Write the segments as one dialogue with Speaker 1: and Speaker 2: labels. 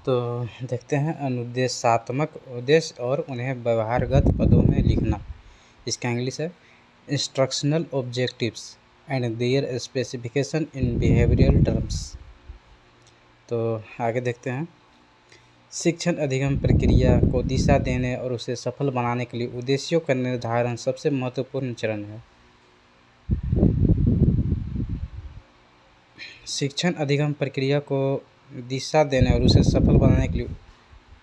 Speaker 1: तो देखते हैं अनुदेशात्मक उद्देश्य और उन्हें व्यवहारगत पदों में लिखना। इसका इंग्लिश है instructional objectives and their specification in behavioural terms. तो आगे देखते हैं, शिक्षण अधिगम प्रक्रिया को दिशा देने और उसे सफल बनाने के लिए उद्देश्यों का निर्धारण सबसे महत्वपूर्ण चरण है। शिक्षण अधिगम प्रक्रिया को दिशा देने और उसे सफल बनाने के लिए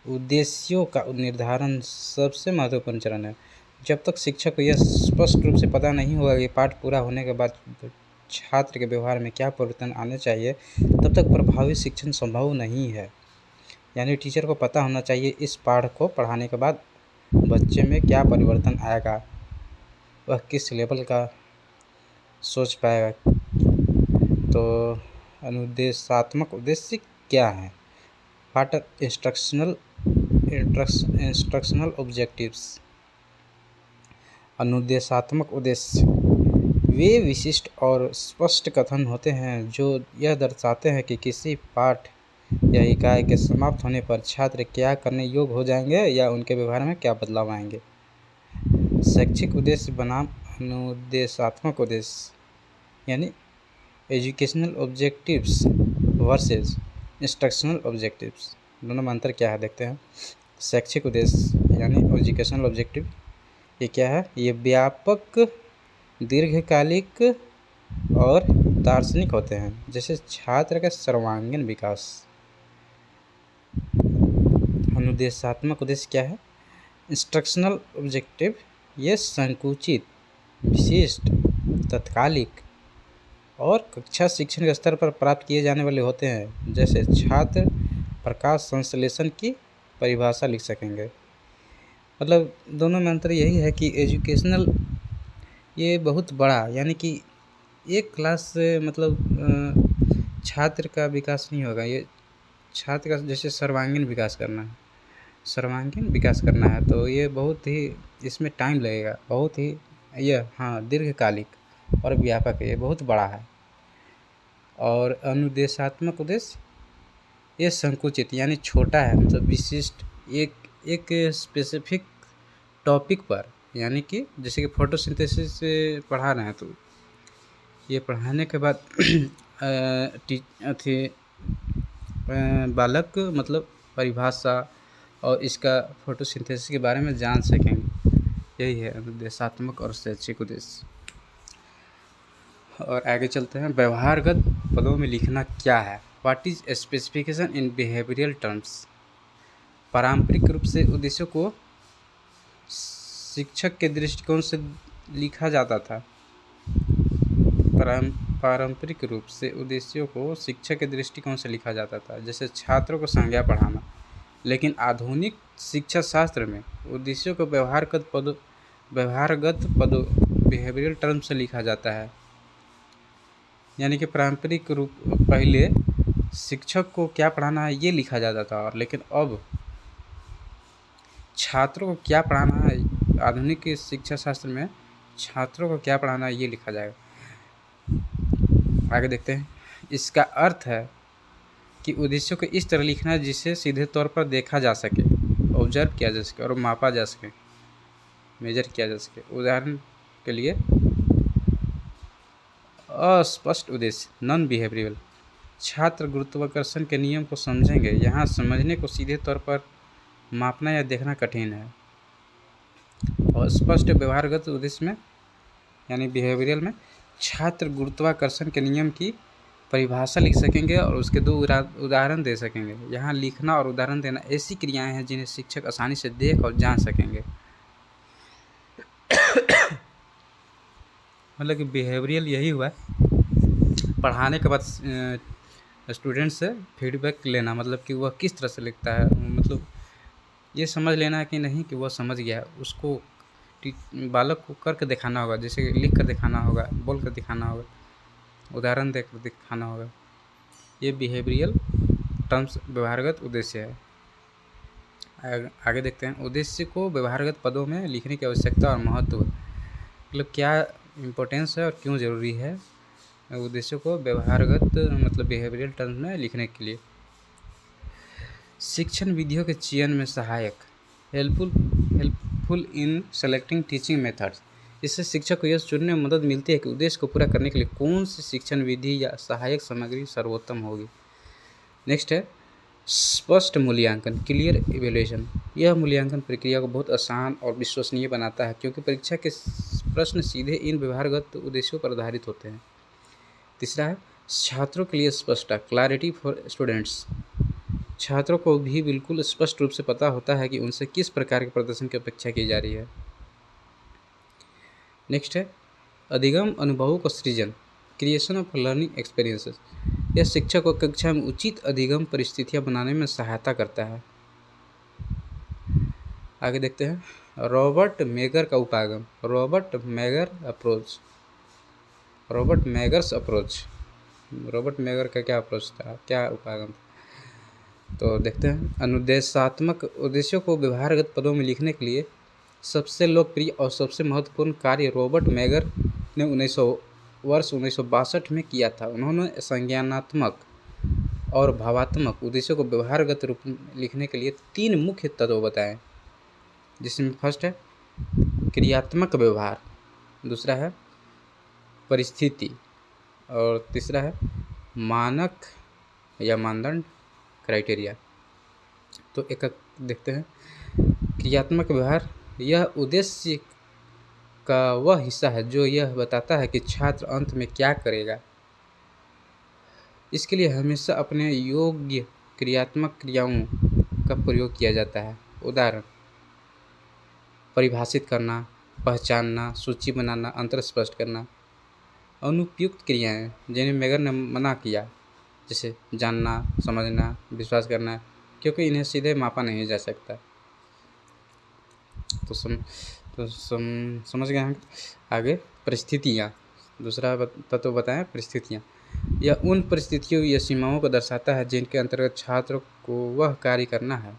Speaker 1: उद्देश्यों का निर्धारण सबसे महत्वपूर्ण चरण है। जब तक शिक्षक को यह स्पष्ट रूप से पता नहीं होगा कि पाठ पूरा होने के बाद छात्र के व्यवहार में क्या परिवर्तन आने चाहिए, तब तक प्रभावी शिक्षण संभव नहीं है। यानी टीचर को पता होना चाहिए इस पाठ को पढ़ाने के बाद बच्चे में क्या परिवर्तन आएगा, वह किस लेवल का सोच पाएगा। तो अनुदेशात्मक उद्देश्य क्या है? What are instructional objectives. अनुदेशात्मक उद्देश्य वे विशिष्ट और स्पष्ट कथन होते हैं जो यह दर्शाते हैं कि किसी पाठ या इकाई के समाप्त होने पर छात्र क्या करने योग्य हो जाएंगे या उनके व्यवहार में क्या बदलाव आएंगे। शैक्षिक उद्देश्य बनाम अनुदेशात्मक उद्देश्य यानी educational objectives versus instructional objectives, दोनों में अंतर क्या है देखते हैं। शैक्षिक उद्देश्य यानी एजुकेशनल ऑब्जेक्टिव, ये क्या है? ये व्यापक, दीर्घकालिक और दार्शनिक होते हैं, जैसे छात्र का सर्वांगीण विकास। अनुदेशात्मक उद्देश्य क्या है? इंस्ट्रक्शनल ऑब्जेक्टिव, ये संकुचित, विशिष्ट, तत्कालिक और कक्षा शिक्षण के स्तर पर प्राप्त किए जाने वाले होते हैं, जैसे छात्र प्रकाश संश्लेषण की परिभाषा लिख सकेंगे। मतलब दोनों में अंतर यही है कि एजुकेशनल ये बहुत बड़ा, यानी कि एक क्लास से मतलब छात्र का विकास नहीं होगा। ये छात्र का जैसे सर्वांगीण विकास करना है, तो ये बहुत ही इसमें टाइम लगेगा, बहुत ही दीर्घकालिक और व्यापक है, ये बहुत बड़ा है। और अनुदेशात्मक उद्देश्य ये संकुचित यानी छोटा है, मतलब विशिष्ट, एक स्पेसिफिक टॉपिक पर, यानी कि जैसे कि फोटोसिंथेसिस से पढ़ा रहे हैं, तो ये पढ़ाने के बाद बालक मतलब परिभाषा और इसका फोटोसिंथेसिस के बारे में जान सकेंगे। यही है अनुदेशात्मक और शैक्षिक उद्देश्य। और आगे चलते हैं, व्यवहारगत पदों में लिखना क्या है? What is specification in behavioural terms. पारंपरिक रूप से उद्देश्यों को शिक्षक के दृष्टिकोण से लिखा जाता था। पारंपरिक रूप से उद्देश्यों को शिक्षक के दृष्टिकोण से लिखा जाता था, जैसे छात्रों को संज्ञा पढ़ाना। लेकिन आधुनिक शिक्षा शास्त्र में उद्देश्यों को व्यवहारगत पदों बिहेवियरल टर्म से लिखा जाता है। यानी कि पारंपरिक रूप पहले शिक्षक को क्या पढ़ाना है ये लिखा जाता था, लेकिन अब छात्रों को क्या पढ़ाना है, आधुनिक शिक्षा शास्त्र में छात्रों को क्या पढ़ाना है ये लिखा जाएगा। आगे देखते हैं, इसका अर्थ है कि उद्देश्यों को इस तरह लिखना है जिसे सीधे तौर पर देखा जा सके, ऑब्जर्व किया जा सके और मापा जा सके, मेजर किया जा सके। उदाहरण के लिए अस्पष्ट उद्देश्य नॉन बिहेवियरल, छात्र गुरुत्वाकर्षण के नियम को समझेंगे। यहाँ समझने को सीधे तौर पर मापना या देखना कठिन है। और स्पष्ट व्यवहारगत उद्देश्य में यानी बिहेवियरल में छात्र गुरुत्वाकर्षण के नियम की परिभाषा लिख सकेंगे और उसके 2 उदाहरण दे सकेंगे। यहाँ लिखना और उदाहरण देना ऐसी क्रियाएं हैं जिन्हें शिक्षक आसानी से देख और जान सकेंगे। मतलब कि बिहेवियरल यही हुआ, पढ़ाने के बाद स्टूडेंट से फीडबैक लेना, मतलब कि वह किस तरह से लिखता है, मतलब ये समझ लेना है कि नहीं कि वह समझ गया है। उसको बालक को करके दिखाना होगा, जैसे लिख कर दिखाना होगा, बोल कर दिखाना होगा, उदाहरण देकर दिखाना होगा। ये बिहेवियरल टर्म्स व्यवहारगत उद्देश्य है। आगे देखते हैं, उद्देश्य को व्यवहारगत पदों में लिखने की आवश्यकता और महत्व, मतलब क्या इम्पोर्टेंस है और क्यों ज़रूरी है उद्देश्यों को व्यवहारगत मतलब बिहेवियरल टर्म्स में लिखने के लिए। शिक्षण विधियों के चयन में सहायक, helpful helpful in selecting teaching methods. इससे शिक्षक को यह चुनने में मदद मिलती है कि उद्देश्य को पूरा करने के लिए कौन सी शिक्षण विधि या सहायक सामग्री सर्वोत्तम होगी। नेक्स्ट है स्पष्ट मूल्यांकन, क्लियर इवेल्युएशन। यह मूल्यांकन प्रक्रिया को बहुत आसान और विश्वसनीय बनाता है क्योंकि परीक्षा के प्रश्न सीधे इन व्यवहारगत उद्देश्यों पर आधारित होते हैं। तीसरा है छात्रों के लिए स्पष्टता, क्लैरिटी फॉर स्टूडेंट्स। छात्रों को भी बिल्कुल स्पष्ट रूप से पता होता है कि उनसे किस प्रकार के प्रदर्शन की अपेक्षा की जा रही है। नेक्स्ट है अधिगम अनुभवों का सृजन, क्रिएशन ऑफ लर्निंग एक्सपीरियंसेस। यह शिक्षक को कक्षा में उचित अधिगम परिस्थितियां बनाने में सहायता करता है। आगे देखते हैं रॉबर्ट मेगर का उपागम, रॉबर्ट मैगर्स अप्रोच। रॉबर्ट मेगर का क्या अप्रोच था, क्या उपागम था? तो देखते हैं अनुदेशात्मक उद्देश्यों को व्यवहारगत पदों में लिखने के लिए सबसे लोकप्रिय और सबसे महत्वपूर्ण कार्य रॉबर्ट मेगर ने 1962 में किया था। उन्होंने संज्ञानात्मक और भावात्मक उद्देश्यों को व्यवहारगत रूप में लिखने के लिए 3 मुख्य तत्व बताएं, जिसमें फर्स्ट है क्रियात्मक व्यवहार, दूसरा है परिस्थिति और तीसरा है मानक या मानदंड क्राइटेरिया। तो एक देखते हैं क्रियात्मक व्यवहार। यह उद्देश्य का वह हिस्सा है जो यह बताता है कि छात्र अंत में क्या करेगा। इसके लिए हमेशा अपने योग्य क्रियात्मक क्रियाओं का प्रयोग किया जाता है। उदाहरण परिभाषित करना, पहचानना, सूची बनाना, अंतर स्पष्ट करना। अनुपयुक्त क्रियाएं जिन्हें मेगर ने मना किया, जैसे जानना, समझना, विश्वास करना, क्योंकि इन्हें सीधे मापा नहीं जा सकता। समझ गए हम। आगे परिस्थितियाँ, दूसरा तत्व बताएं परिस्थितियाँ। यह उन परिस्थितियों या सीमाओं को दर्शाता है जिनके अंतर्गत छात्र को वह कार्य करना है।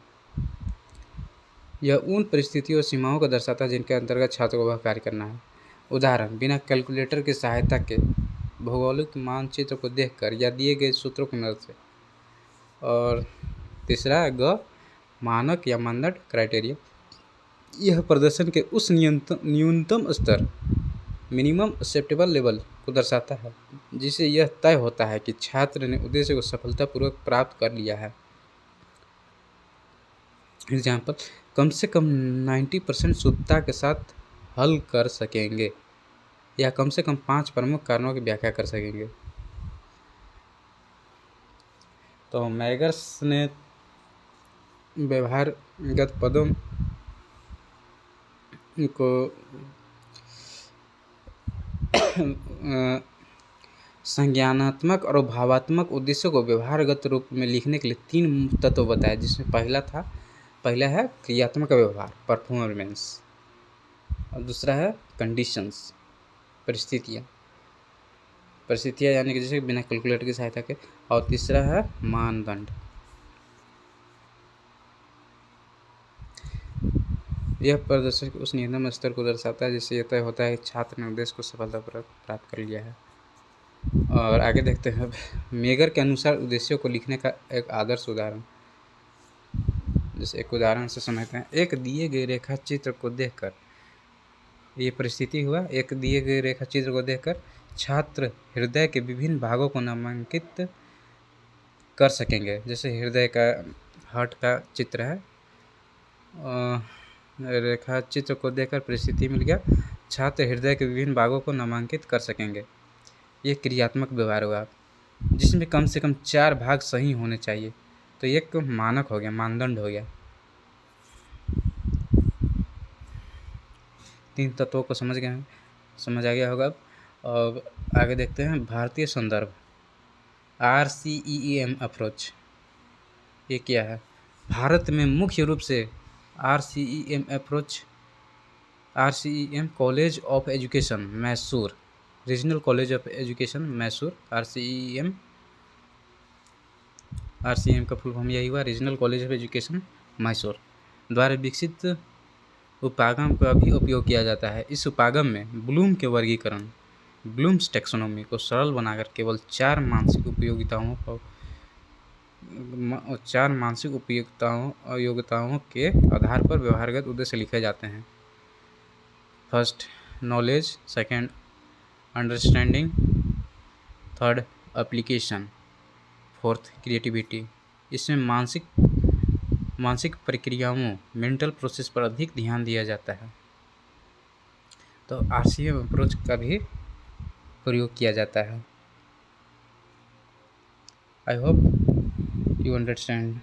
Speaker 1: उदाहरण बिना कैलकुलेटर की सहायता के भौगोलिक मानचित्र को देखकर या दिए गए सूत्रों की मदद से। और तीसरा मानक या मानदंड क्राइटेरिया। यह प्रदर्शन के उस न्यूनतम स्तर मिनिमम एक्सेप्टेबल लेवल को दर्शाता है जिसे यह तय होता है कि छात्र ने उद्देश्य को सफलतापूर्वक प्राप्त कर लिया है। एग्जाम्पल कम से कम 90% शुद्धता के साथ हल कर सकेंगे या कम से कम 5 प्रमुख कारणों की व्याख्या कर सकेंगे। तो मैगर्स ने व्यवहारगत पदों को संज्ञानात्मक और भावात्मक उद्देश्यों को व्यवहारगत रूप में लिखने के लिए 3 तत्व बताए, जिसमें पहला है क्रियात्मक व्यवहार परफॉर्मेंस, और दूसरा है कंडीशंस परिस्थितियाँ यानी कि जैसे बिना कैलकुलेटर की सहायता के, और तीसरा है मानदंड। यह प्रदर्शन के उस न्यूनतम स्तर को दर्शाता है जिससे यह तय होता है कि छात्र ने उद्देश्य को सफलतापूर्वक प्राप्त कर लिया है। और आगे देखते हैं मेगर के अनुसार उद्देश्यों को लिखने का एक आदर्श उदाहरण। जैसे एक उदाहरण से समझते हैं। एक दिए गए रेखा चित्र को देखकर, ये परिस्थिति हुआ, एक दिए गए रेखा चित्र को देखकर छात्र हृदय के विभिन्न भागों को नामांकित कर सकेंगे। जैसे हृदय का हार्ट का चित्र है, रेखा चित्र को देखकर परिस्थिति मिल गया, छात्र हृदय के विभिन्न भागों को नामांकित कर सकेंगे। ये क्रियात्मक व्यवहार हुआ जिसमें कम से कम 4 भाग सही होने चाहिए। तो एक मानक हो गया, मानदंड हो गया। 3 तत्वों को समझ आ गया होगा। अब आगे देखते हैं भारतीय संदर्भ RCEM अप्रोच। ये क्या है? भारत में मुख्य रूप से RCEM college of education Mysore, regional college of education Mysore, RCEM का फुल फॉर्म यही हुआ, regional college of education Mysore द्वारा विकसित उपागम का भी उपयोग किया जाता है। इस उपागम में ब्लूम के वर्गीकरण, ब्लूम्स टैक्सोनॉमी को सरल बनाकर केवल 4 मानसिक उपयोगिताओं को चार मानसिक उपयोगिताओं योग्यताओं के आधार पर व्यवहारगत उद्देश्य लिखे जाते हैं। First knowledge, second understanding, third application, fourth creativity. इसमें मानसिक प्रक्रियाओं मेंटल प्रोसेस पर अधिक ध्यान दिया जाता है। तो RCM अप्रोच का भी प्रयोग किया जाता है। I hope you understand.